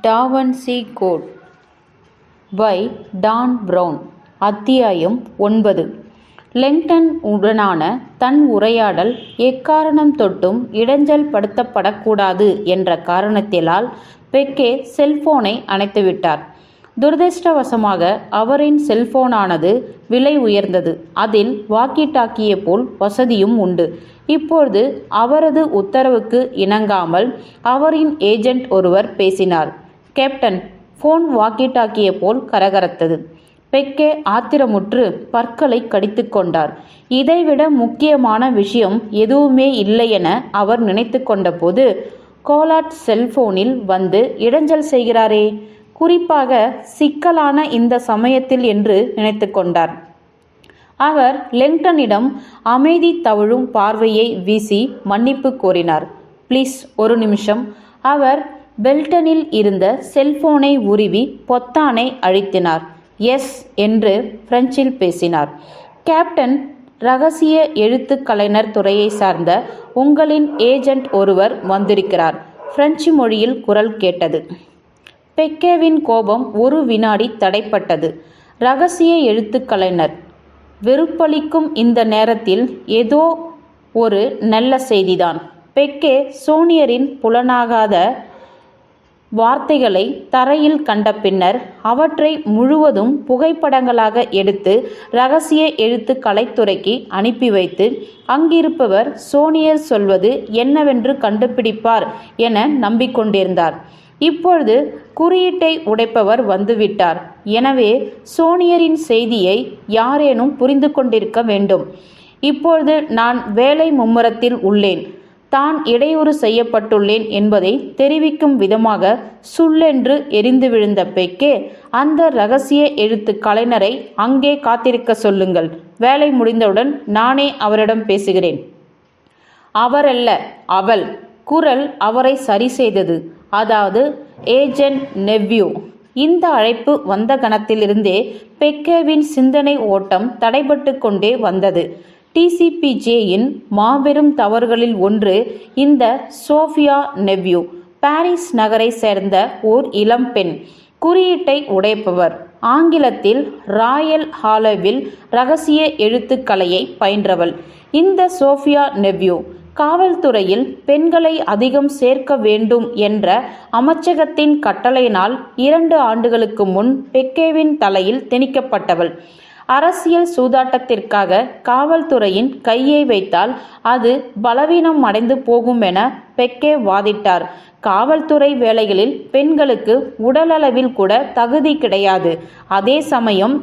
டா Vinci Code by Dan Brown. அத்தியாயம் 9. Langdon உடனான தன் உரையாடல் எக்காரணம் தொட்டும் இடைஞ்சல் படுத்தப்படக்கூடாது என்ற காரணத்தினால் பெக்கே செல்போனை அணைத்துவிட்டார். துரதிர்ஷ்டவசமாக அவரின் செல்போனானது விலை உயர்ந்தது. அதில் வாக்கி டாக்கியை போல் வசதியும் உண்டு. இப்பொழுது அவரது உத்தரவுக்கு இணங்காமல் அவரின் ஏஜென்ட் ஒருவர் பேசினார். கேப்டன், போன் வாக்கி டாக்கியை போல் கரகரத்தது. பெக்கே ஆத்திரமுற்று பற்களை கடித்து கொண்டார். இதைவிட முக்கியமான விஷயம் எதுவுமே இல்லை என அவர் நினைத்து கொண்ட போது, கோலாட் செல்போனில் வந்து இடைஞ்சல் செய்கிறாரே, குறிப்பாக சிக்கலான இந்த சமயத்தில் என்று நினைத்து கொண்டார். அவர் லெங்டனிடம் அமைதி தவழும் பார்வையை வீசி மன்னிப்பு கோரினார். ப்ளீஸ், ஒரு நிமிஷம். அவர் பெல்டனில் இருந்த செல்போனை உருவி பொத்தானை அழுத்தினார். எஸ் என்று பிரெஞ்சில் பேசினார். கேப்டன், இரகசிய எழுத்து கலைஞர் துறையை சார்ந்த உங்களின் ஏஜென்ட் ஒருவர் வந்திருக்கிறார். பிரெஞ்சு மொழியில் குரல் கேட்டது. பெக்கேவின் கோபம் ஒரு வினாடி தடைப்பட்டது. இரகசிய எழுத்து கலைஞர். வெறுப்பளிக்கும் இந்த நேரத்தில் ஏதோ ஒரு நல்ல செய்திதான். பெக்கே சோனியரின் புலனாகாத வார்த்தைகளை தரையில் கண்ட பின்னர் அவற்றை முழுவதும் புகைப்படங்களாக எடுத்து இரகசிய எழுத்து கலைத்துறைக்கு அனுப்பி வைத்து, அங்கிருப்பவர் சோனியர் சொல்வது என்னவென்று கண்டுபிடிப்பார் என நம்பிக்கொண்டிருந்தார். இப்பொழுது குறியீட்டை உடைப்பவர் வந்துவிட்டார். எனவே சோனியரின் செய்தியை யாரேனும் புரிந்து கொண்டிருக்க வேண்டும். இப்பொழுது நான் வேலை மும்முரத்தில் உள்ளேன். தான் இடையூறு செய்யப்பட்டுள்ளேன் என்பதை தெரிவிக்கும் விதமாக சுள்ளென்று எரிந்து விழுந்த பெக்கே, அந்த இரகசிய எழுத்து கலைஞரை அங்கே காத்திருக்க சொல்லுங்கள். வேலை முடிந்தவுடன் நானே அவரிடம் பேசுகிறேன். அவரல்ல, அவள். குரல் அவரை சரி செய்தது. அதாவது ஏஜென்ட் நெவ்யூ. இந்த அழைப்பு வந்த கணத்திலிருந்தே பெக்கேவின் சிந்தனை ஓட்டம் தடைபட்டு கொண்டே வந்தது. டிசிபிஜேயின் மாபெரும் தவறுகளில் ஒன்று இந்த சோஃபியா நெவ்யூ. பாரிஸ் நகரை சேர்ந்த ஓர் இளம் பெண். குறியீட்டை உடைப்பவர். ஆங்கிலத்தில் ராயல் ஹாலோவில் இரகசிய எழுத்துக்கலையை பயின்றவள் இந்த சோஃபியா நெவ்யூ. காவல்துறையில் பெண்களை அதிகம் சேர்க்க வேண்டும் என்ற அமைச்சகத்தின் கட்டளையினால் 2 ஆண்டுகளுக்கு முன் பெக்கேவின் தலையில் திணிக்கப்பட்டவள். அரசியல் சூதாட்டத்திற்காக காவல்துறையின் கையை வைத்தால் அது பலவீனம் அடைந்து போகும் என பெக்கே வாதிட்டார். காவல்துறை வேலைகளில் பெண்களுக்கு உடலளவில் கூட தகுதி கிடையாது. அதே சமயம்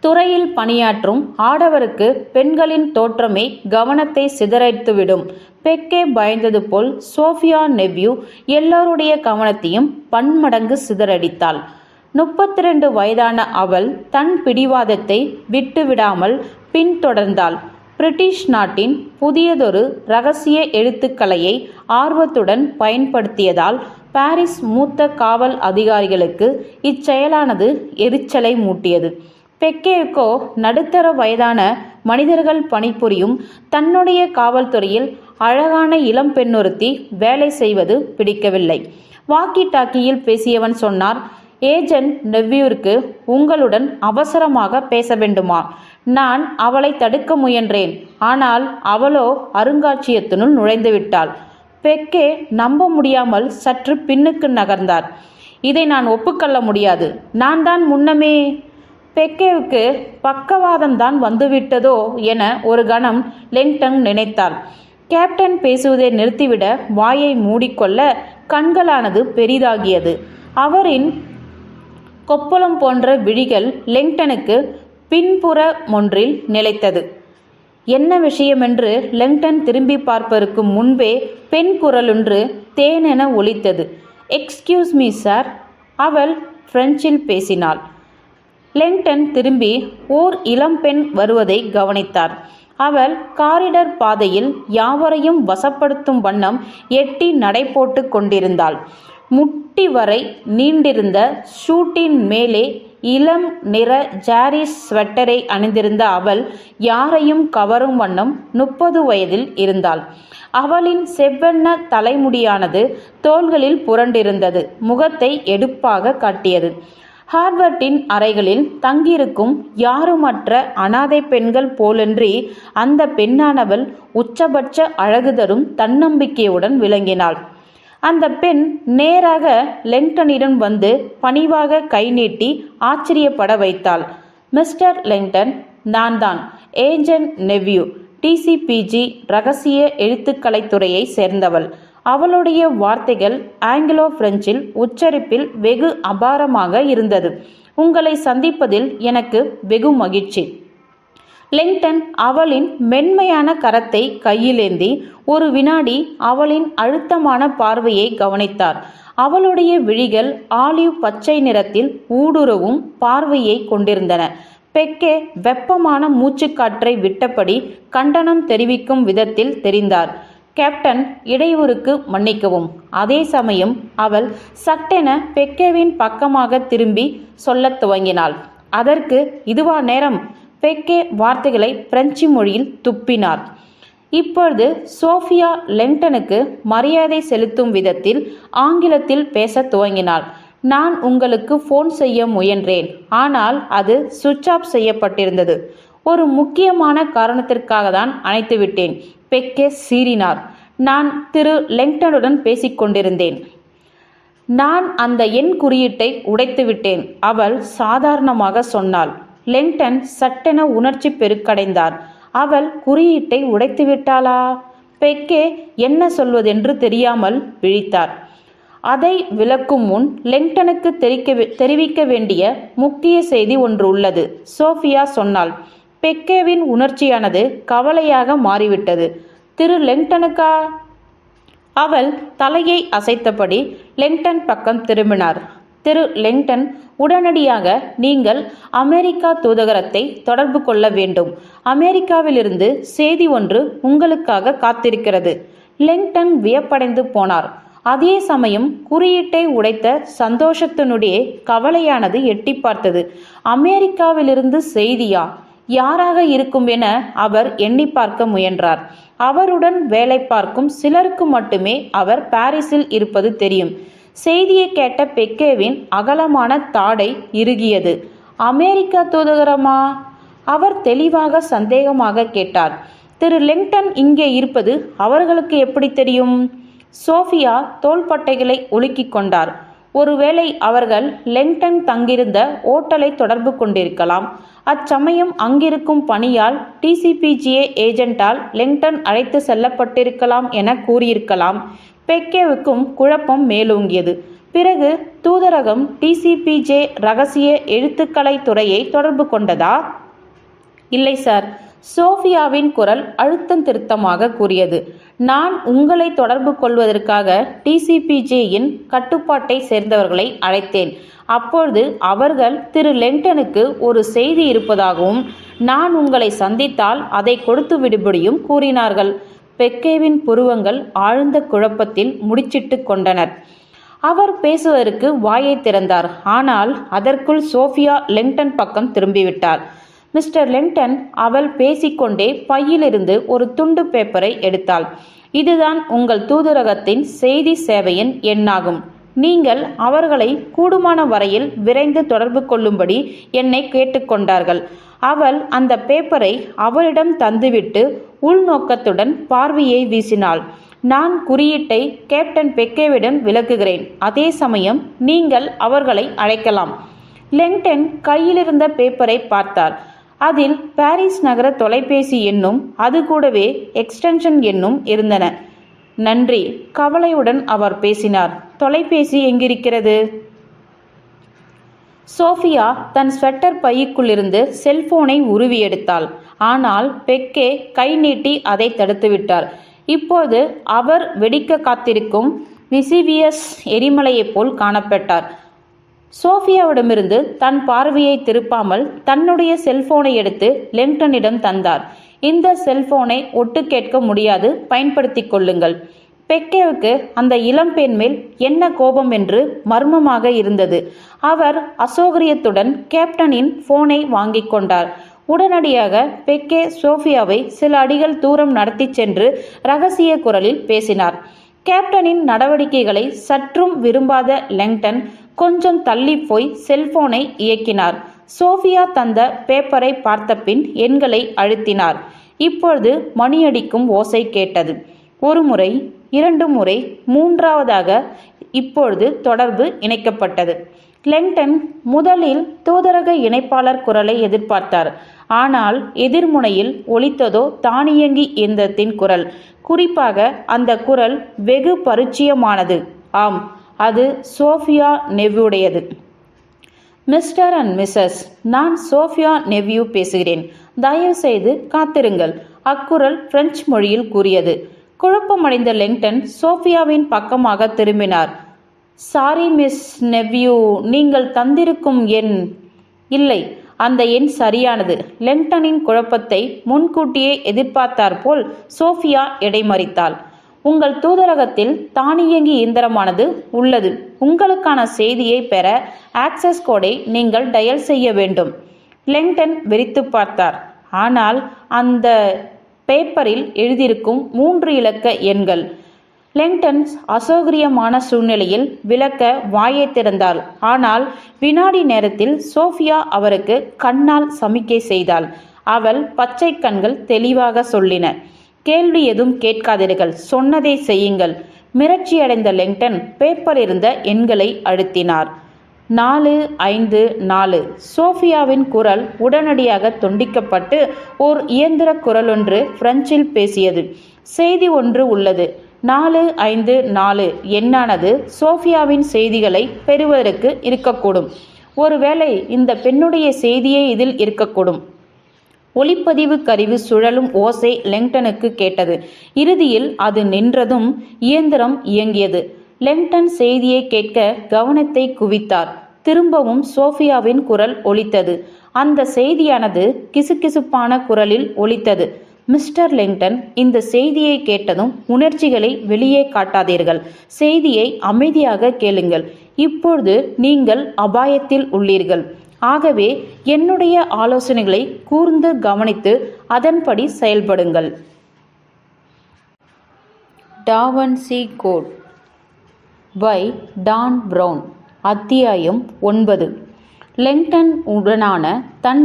துறையில் பணியாற்றும் ஆடவருக்கு பெண்களின் தோற்றமே கவனத்தை சிதறடித்துவிடும். பெக்கே பயந்தது போல் சோஃபியா நெவ்யூ எல்லோருடைய கவனத்தையும் பன்மடங்கு சிதறடித்தாள். 32 வயதான அவள் தன் பிடிவாதத்தை விட்டுவிடாமல் பின்தொடர்ந்தாள். பிரிட்டிஷ் நாட்டின் புதியதொரு இரகசிய எழுத்துக்கலையை ஆர்வத்துடன் பயன்படுத்தியதால் பாரிஸ் மூத்த காவல் அதிகாரிகளுக்கு இச்செயலானது எரிச்சலை மூட்டியது. பெக்கேவுக்கோ நடுத்தர வயதான மனிதர்கள் பணிபுரியும் தன்னுடைய காவல்துறையில் அழகான இளம் பெண்ணொருத்தி வேலை செய்வது பிடிக்கவில்லை. வாக்கி டாக்கியில் பேசியவன் சொன்னார், ஏஜென்ட் நெவ்யூருக்கு உங்களுடன் அவசரமாக பேச வேண்டுமா? நான் அவளை தடுக்க முயன்றேன். ஆனால் அவளோ அருங்காட்சியகத்தினுள் நுழைந்துவிட்டாள். பெக்கே நம்ப முடியாமல் சற்று பின்னுக்கு நகர்ந்தார். இதை நான் ஒப்புக்கொள்ள முடியாது. நான் தான் முன்னமே. பெக்கேவுக்கு பக்கவாதம்தான் வந்துவிட்டதோ என ஒரு கணம் லெங்டன் நினைத்தார். கேப்டன் பேசுவதை நிறுத்திவிட வாயை மூடிக்கொள்ள கண்களானது பெரிதாகியது. அவரின் கொப்பளம் போன்ற விழிகள் லெங்டனுக்கு பின்புற ஒன்றில் நிலைத்தது. என்ன விஷயமென்று லெங்டன் திரும்பி பார்ப்பதற்கு முன்பே பெண் குரலொன்று தேனென ஒலித்தது. Excuse me sir. அவள் பிரெஞ்சில் பேசினாள். லெங்டன் திரும்பி ஓர் இளம்பெண் வருவதை கவனித்தார். அவள் காரிடர் பாதையில் யாவரையும் வசப்படுத்தும் வண்ணம் எட்டி நடை போட்டு கொண்டிருந்தாள். முட்டி வரை நீண்டிருந்த ஷூட்டின் மேலே இளம் நிற ஜாரிஸ் ஸ்வெட்டரை அணிந்திருந்த அவள் யாரையும் கவரும் வண்ணம் 30 வயதில் இருந்தாள். அவளின் செவ்வெண்ண தலைமுடியானது தோள்களில் புரண்டிருந்தது. முகத்தை எடுப்பாக காட்டியது. ஹார்வர்டின் அறைகளில் தங்கியிருக்கும் யாருமற்ற அனாதை பெண்கள் போலன்றி அந்த பெண்ணானவள் உச்சபட்ச அழகு தரும் தன்னம்பிக்கையுடன் விளங்கினாள். அந்த பெண் நேராக லெங்டனிடம் வந்து பணிவாக கை நீட்டி ஆச்சரியப்பட வைத்தாள். மிஸ்டர் லெங்டன், நான் தான் ஏஜென்ட் நெவ்யூ, டிசிபிஜி ரகசிய எழுத்துக்கலைத்துறையை சேர்ந்தவள். அவளுடைய வார்த்தைகள் ஆங்கிலோ பிரெஞ்சில் உச்சரிப்பில் வெகு அபாரமாக இருந்தது. உங்களை சந்திப்பதில் எனக்கு வெகு மகிழ்ச்சி. லெங்டன் அவளின் மென்மையான கரத்தை கையிலேந்தி ஒரு வினாடி அவளின் அழுத்தமான பார்வையை கவனித்தார். அவளுடைய விழிகள் ஆலிவ் பச்சை நிறத்தில் ஊடுருவும் பார்வையை கொண்டிருந்தன. பெக்கே வெப்பமான மூச்சுக்காற்றை விட்டபடி கண்டனம் தெரிவிக்கும் விதத்தில் தெரிந்தார். கேப்டன், இடையூறுக்கு மன்னிக்கவும். அதே சமயம் அவள் சட்டென பெக்கேவின் பக்கமாக திரும்பி சொல்லத் துவங்கினாள். அதற்கு இதுவா நேரம்? பெக்கே வார்த்தைகளை பிரெஞ்சு மொழியில் துப்பினார். இப்பொழுது சோஃபியா லெங்டனுக்கு மரியாதை செலுத்தும் விதத்தில் ஆங்கிலத்தில் பேசத் துவங்கினாள். நான் உங்களுக்கு ஃபோன் செய்ய முயன்றேன், ஆனால் அது சுவிட்ச் ஆஃப் செய்யப்பட்டிருந்தது. ஒரு முக்கியமான காரணத்திற்காக தான் அணைத்துவிட்டேன். பெக்கே சீறினார். நான் திரு லெங்டனுடன் பேசிக்கொண்டிருந்தேன். நான் அந்த எண் குறியீட்டை உடைத்துவிட்டேன், அவள் சாதாரணமாக சொன்னாள். லெங்டன் சட்டென உணர்ச்சி பெருக்கடைந்தார். அவள் குறியீட்டை உடைத்துவிட்டாளா? பெக்கே என்ன சொல்வதென்று தெரியாமல் விழித்தார். அதை விளக்கும் முன் லெங்டனுக்கு தெரிவிக்க வேண்டிய முக்கிய செய்தி ஒன்று உள்ளது, சோஃபியா சொன்னாள். பெக்கேவின் உணர்ச்சியானது கவலையாக மாறிவிட்டது. திரு லெங்டனுக்கா? அவள் தலையை அசைத்தபடி லெங்டன் பக்கம் திரும்பினார். திரு லெங்டன், உடனடியாக நீங்கள் அமெரிக்கா தூதரகத்தை தொடர்பு கொள்ள வேண்டும். அமெரிக்காவிலிருந்து செய்தி ஒன்று உங்களுக்காக காத்திருக்கிறது. லெங்டன் வியப்படைந்து போனார். அதே சமயம் குறியீட்டை உடைத்த சந்தோஷத்தினுடைய கவலையானது எட்டி பார்த்தது. அமெரிக்காவிலிருந்து செய்தியா? யாராக இருக்கும் என அவர் எண்ணி பார்க்க முயன்றார். அவருடன் வேலை பார்க்கும் சிலருக்கு மட்டுமே அவர் பாரிஸில் இருப்பது தெரியும். செய்தியை கேட்ட பெக்கேவின் அகலமான தாடை இறுகியது. அமெரிக்கா தூதரகமா? அவர் தெளிவாக சந்தேகமாக கேட்டார். திரு லெங்டன் இங்கே இருப்பது அவர்களுக்கு எப்படி தெரியும்? சோஃபியா தோள்பட்டைகளை உலுக்கிக் கொண்டார். ஒருவேளை அவர்கள் லெங்டன் தங்கியிருந்த ஓட்டலை தொடர்பு கொண்டிருக்கலாம். அச்சமயம் அங்கிருக்கும் பணியால் டிசிபிஜிஏ ஏஜென்டால் லெங்டன் அழைத்து செல்லப்பட்டிருக்கலாம் என கூறியிருக்கலாம். பெக்கேவுக்கும் குழப்பம் மேலோங்கியது. பிறகு தூதரகம் டிசிபிஜே ரகசிய எழுத்துக்கலை துறையை தொடர்பு கொண்டதா? இல்லை சார், சோஃபியாவின் குரல் அழுத்தம் திருத்தமாக கூறியது. நான் உங்களை தொடர்பு கொள்வதற்காக டிசிபிஜேயின் கட்டுப்பாட்டை சேர்ந்தவர்களை அழைத்தேன். அப்பொழுது அவர்கள் திரு லெங்டனுக்கு ஒரு செய்தி இருப்பதாகவும் நான் உங்களை சந்தித்தால் அதை கொடுத்து விடுபடியும் கூறினார்கள். பெக்கேவின் புருவங்கள் ஆழ்ந்த குழப்பத்தில் முடிச்சிட்டு கொண்டனர். அவர் பேசுவதற்கு வாயை திறந்தார். ஆனால் அதற்குள் சோஃபியா லெங்டன் பக்கம் திரும்பிவிட்டார். மிஸ்டர் லெங்டன், அவள் பேசிக்கொண்டே பையிலிருந்து ஒரு துண்டு பேப்பரை எடுத்தாள். இதுதான் உங்கள் தூதரகத்தின் செய்தி சேவையின் எண்ணாகும். நீங்கள் அவர்களை கூடுமான வரையில் விரைந்து தொடர்பு கொள்ளும்படி என்னை கேட்டுக்கொண்டார்கள். அவள் அந்த பேப்பரை அவரிடம் தந்துவிட்டு உள்நோக்கத்துடன் பார்வையை வீசினாள். நான் குறியீட்டை கேப்டன் பெக்கேவிடம் விளக்குகிறேன். அதே சமயம் நீங்கள் அவர்களை அழைக்கலாம். லெங்டன் கையிலிருந்த பேப்பரை பார்த்தார். அதில் பாரிஸ் நகர தொலைபேசி எண்ணும் அது கூடவே எக்ஸ்டென்ஷன் எண்ணும் இருந்தன. நன்றி, கவலையுடன் அவர் பேசினார். தொலைபேசி எங்கிருக்கிறது? சோஃபியா தன் ஸ்வெட்டர் பைக்குள்ளிருந்து செல்போனை உருவி எடுத்தாள். ஆனால் பெக்கே கை நீட்டி அதை தடுத்துவிட்டார். இப்போது அவர் வெடிக்க காத்திருக்கும் விசிவியஸ் எரிமலையைப் போல் காணப்பட்டார். சோஃபியாவிடமிருந்து தன் பார்வையை திருப்பாமல் தன்னுடைய செல்போனை எடுத்து லெங்டனிடம் தந்தார். இந்த செல்போனை ஒட்டு கேட்க முடியாது, பயன்படுத்தி கொள்ளுங்கள். பெக்கேவுக்கு அந்த இளம்பெண் மேல் என்ன கோபம் என்று மர்மமாக இருந்தது. அவர் அசௌகரியத்துடன் கேப்டனின் போனை வாங்கி கொண்டார். உடனடியாக பெக்கே சோஃபியாவை சில அடிகள் தூரம் நடத்தி சென்று ரகசிய குரலில் பேசினார். கேப்டனின் நடவடிக்கைகளை சற்றும் விரும்பாத லெங்டன் கொஞ்சம் தள்ளி போய் செல்போனை இயக்கினார். சோஃபியா தந்த பேப்பரை பார்த்தபின் எண்களை அழுத்தினார். இப்பொழுது மணியடிக்கும் ஓசை கேட்டது. ஒரு முறை, 2 முறை, 3வதாக இப்பொழுது தொடர்பு இணைக்கப்பட்டது. லெங்டன் முதலில் தூதரக இணைப்பாளர் குரலை எதிர்பார்த்தார். ஆனால் எதிர்முனையில் ஒலித்ததோ தானியங்கி இயந்திரத்தின் குரல். குறிப்பாக அந்த குரல் வெகு பரிச்சயமானது. ஆம், அது சோஃபியா நெவ்யூடையது. மிஸ்டர் அண்ட் மிஸ்ஸஸ், நான் சோஃபியா நெவ்யூ பேசுகிறேன். தயவு செய்து காத்திருங்கள், அக்குரல் பிரெஞ்சு மொழியில் கூறியது. குழப்பமடைந்த லெங்டன் சோஃபியாவின் பக்கமாக திரும்பினார். சாரி மிஸ் நெவ்யூ, நீங்கள் தந்திருக்கும் எண் இல்லை, அந்த எண் சரியானது. லெங்டனின் குழப்பத்தை முன்கூட்டியே எதிர்பார்த்தாற்போல் சோஃபியா இடைமறித்தாள். உங்கள் தூதரகத்தில் தானியங்கி இயந்திரமானது உள்ளது. உங்களுக்கான செய்தியை பெற ஆக்சஸ் கோடை நீங்கள் டயல் செய்ய வேண்டும். லெங்டன் வெறித்து பார்த்தார். ஆனால் அந்த பேப்பரில் எழுதியிருக்கும் 3 இலக்க எண்கள். லெங்டன் அசௌகரியமான சூழ்நிலையில் விளக்க வாயை திறந்தாள். ஆனால் வினாடி நேரத்தில் சோஃபியா அவருக்கு கண்ணால் சமிக்கை செய்தாள். அவள் பச்சை கண்கள் தெளிவாக சொல்லின. கேள்வி எதுவும் கேட்காதீர்கள், சொன்னதை செய்யுங்கள். மிரட்சியடைந்த லெங்டன் பேப்பர் இருந்த எண்களை அழுத்தினார். 454. சோஃபியாவின் குரல் உடனடியாக துண்டிக்கப்பட்டு ஓர் இயந்திர குரலொன்று பிரெஞ்சில் பேசியது. செய்தி ஒன்று உள்ளது. 454 எண்ணானது சோஃபியாவின் செய்திகளை பெறுவதற்கு இருக்கக்கூடும். ஒருவேளை இந்த பெண்ணுடைய செய்தியே இதில் இருக்கக்கூடும். ஒளிப்பதிவு கருவி சுழலும் ஓசை லெங்டனுக்கு கேட்டது. இறுதியில் அது நின்றதும் இயந்திரம் இயங்கியது. லெங்டன் செய்தியை கேட்க கவனத்தை குவித்தார். திரும்பவும் சோஃபியாவின் குரல் ஒலித்தது. அந்த செய்தியானது கிசுகிசுப்பான குரலில் ஒலித்தது. மிஸ்டர் லெங்டன், இந்த செய்தியை கேட்டதும் உணர்ச்சிகளை வெளியே காட்டாதீர்கள். செய்தியை அமைதியாக கேளுங்கள். இப்பொழுது நீங்கள் அபாயத்தில் உள்ளீர்கள். ஆகவே என்னுடைய ஆலோசனைகளை கூர்ந்து கவனித்து அதன்படி செயல்படுங்கள். Da Vinci Code by Dan Brown. அத்தியாயம் 9. லெங்டன் உடனான தன்